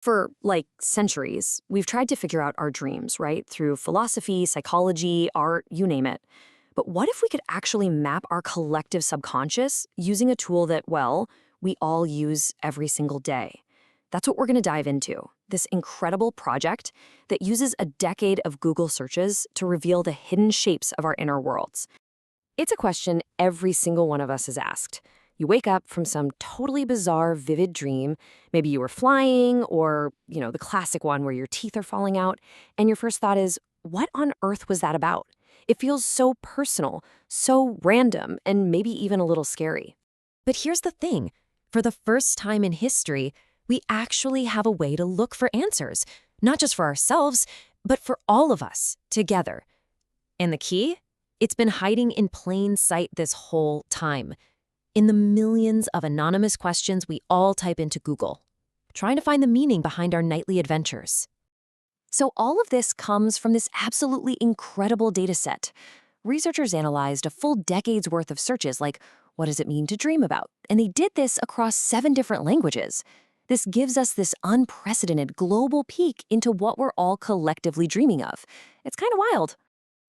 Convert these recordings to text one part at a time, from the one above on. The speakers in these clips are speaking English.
For, like, centuries, we've tried to figure out our dreams, right? Through philosophy, psychology, art, you name it. But what if we could actually map our collective subconscious using a tool that, well, we all use every single day? That's what we're going to dive into. This incredible project that uses a decade of Google searches to reveal the hidden shapes of our inner worlds. It's a question every single one of us is asked. You wake up from some totally bizarre, vivid dream. Maybe you were flying or, the classic one where your teeth are falling out. And your first thought is, what on earth was that about? It feels so personal, so random, and maybe even a little scary. But here's the thing. For the first time in history, we actually have a way to look for answers, not just for ourselves, but for all of us together. And the key? It's been hiding in plain sight this whole time. In the millions of anonymous questions we all type into Google, trying to find the meaning behind our nightly adventures. So all of this comes from this absolutely incredible data set. Researchers analyzed a full decade's worth of searches like, what does it mean to dream about? And they did this across 7 different languages. This gives us this unprecedented global peek into what we're all collectively dreaming of. It's kind of wild.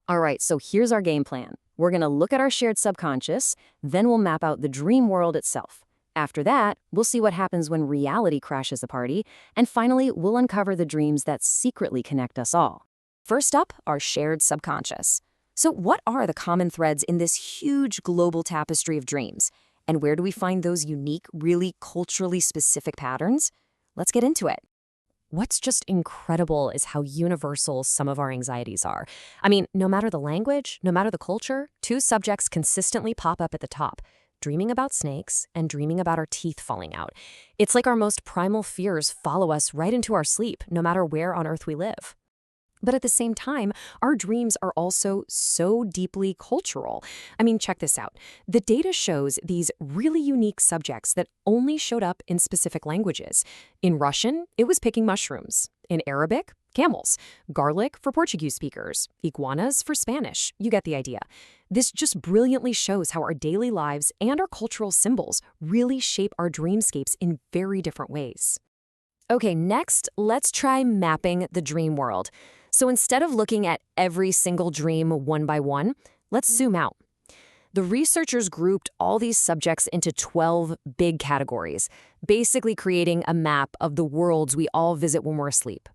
All right, so here's our game plan. We're going to look at our shared subconscious, then we'll map out the dream world itself. After that, we'll see what happens when reality crashes the party, and finally, we'll uncover the dreams that secretly connect us all. First up, our shared subconscious. So what are the common threads in this huge global tapestry of dreams? And where do we find those unique, really culturally specific patterns? Let's get into it. What's just incredible is how universal some of our anxieties are. I mean, no matter the language, no matter the culture, 2 subjects consistently pop up at the top: dreaming about snakes and dreaming about our teeth falling out. It's like our most primal fears follow us right into our sleep, no matter where on Earth we live. But at the same time, our dreams are also so deeply cultural. I mean, check this out. The data shows these really unique subjects that only showed up in specific languages. In Russian, it was picking mushrooms. In Arabic, camels. Garlic for Portuguese speakers. Iguanas for Spanish. You get the idea. This just brilliantly shows how our daily lives and our cultural symbols really shape our dreamscapes in very different ways. Okay, next, let's try mapping the dream world. So instead of looking at every single dream one by one, let's zoom out. The researchers grouped all these subjects into 12 big categories, basically creating a map of the worlds we all visit when we're asleep.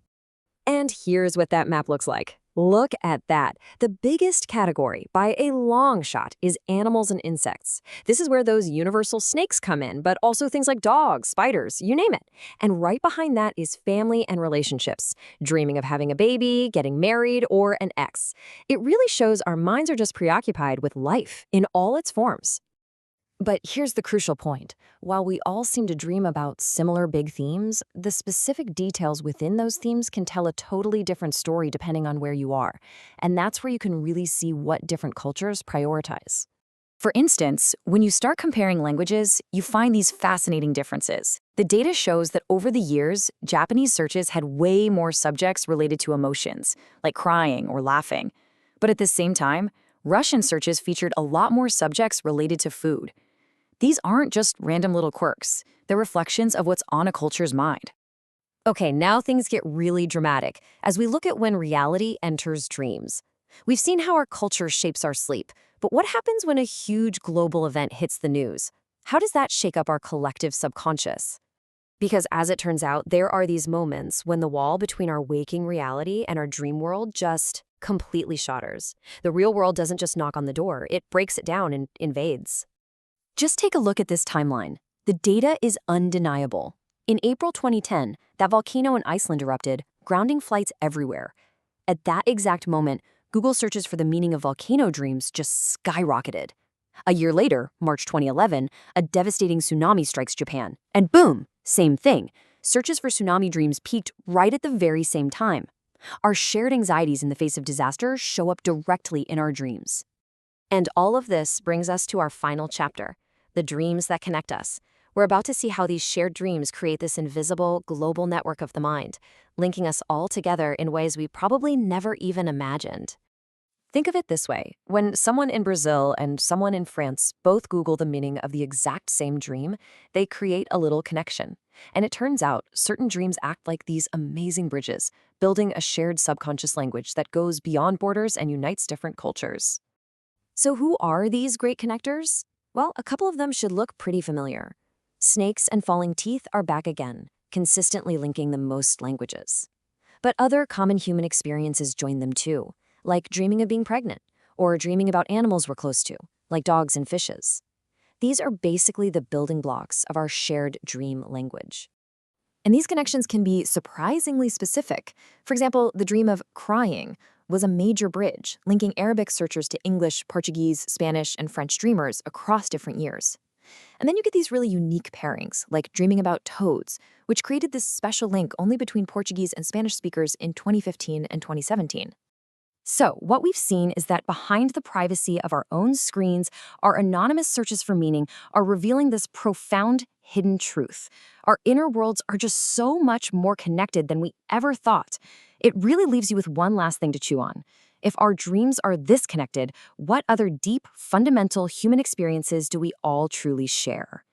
And here's what that map looks like. Look at that. The biggest category, by a long shot, is animals and insects. This is where those universal snakes come in, but also things like dogs, spiders, you name it. And right behind that is family and relationships, dreaming of having a baby, getting married, or an ex. It really shows our minds are just preoccupied with life in all its forms. But here's the crucial point. While we all seem to dream about similar big themes, the specific details within those themes can tell a totally different story depending on where you are. And that's where you can really see what different cultures prioritize. For instance, when you start comparing languages, you find these fascinating differences. The data shows that over the years, Japanese searches had way more subjects related to emotions, like crying or laughing. But at the same time, Russian searches featured a lot more subjects related to food. These aren't just random little quirks. They're reflections of what's on a culture's mind. Okay, now things get really dramatic as we look at when reality enters dreams. We've seen how our culture shapes our sleep, but what happens when a huge global event hits the news? How does that shake up our collective subconscious? Because as it turns out, there are these moments when the wall between our waking reality and our dream world just completely shatters. The real world doesn't just knock on the door, it breaks it down and invades. Just take a look at this timeline. The data is undeniable. In April 2010, that volcano in Iceland erupted, grounding flights everywhere. At that exact moment, Google searches for the meaning of volcano dreams just skyrocketed. A year later, March 2011, a devastating tsunami strikes Japan. And boom, same thing. Searches for tsunami dreams peaked right at the very same time. Our shared anxieties in the face of disaster show up directly in our dreams. And all of this brings us to our final chapter. The dreams that connect us. We're about to see how these shared dreams create this invisible, global network of the mind, linking us all together in ways we probably never even imagined. Think of it this way. When someone in Brazil and someone in France both Google the meaning of the exact same dream, they create a little connection. And it turns out certain dreams act like these amazing bridges, building a shared subconscious language that goes beyond borders and unites different cultures. So who are these great connectors? Well, a couple of them should look pretty familiar. Snakes and falling teeth are back again, consistently linking the most languages. But other common human experiences join them too, like dreaming of being pregnant, or dreaming about animals we're close to, like dogs and fishes. These are basically the building blocks of our shared dream language. And these connections can be surprisingly specific. For example, the dream of crying was a major bridge, linking Arabic searchers to English, Portuguese, Spanish, and French dreamers across different years. And then you get these really unique pairings, like dreaming about toads, which created this special link only between Portuguese and Spanish speakers in 2015 and 2017. So, what we've seen is that behind the privacy of our own screens, our anonymous searches for meaning are revealing this profound hidden truth. Our inner worlds are just so much more connected than we ever thought. It really leaves you with one last thing to chew on. If our dreams are this connected, what other deep, fundamental human experiences do we all truly share?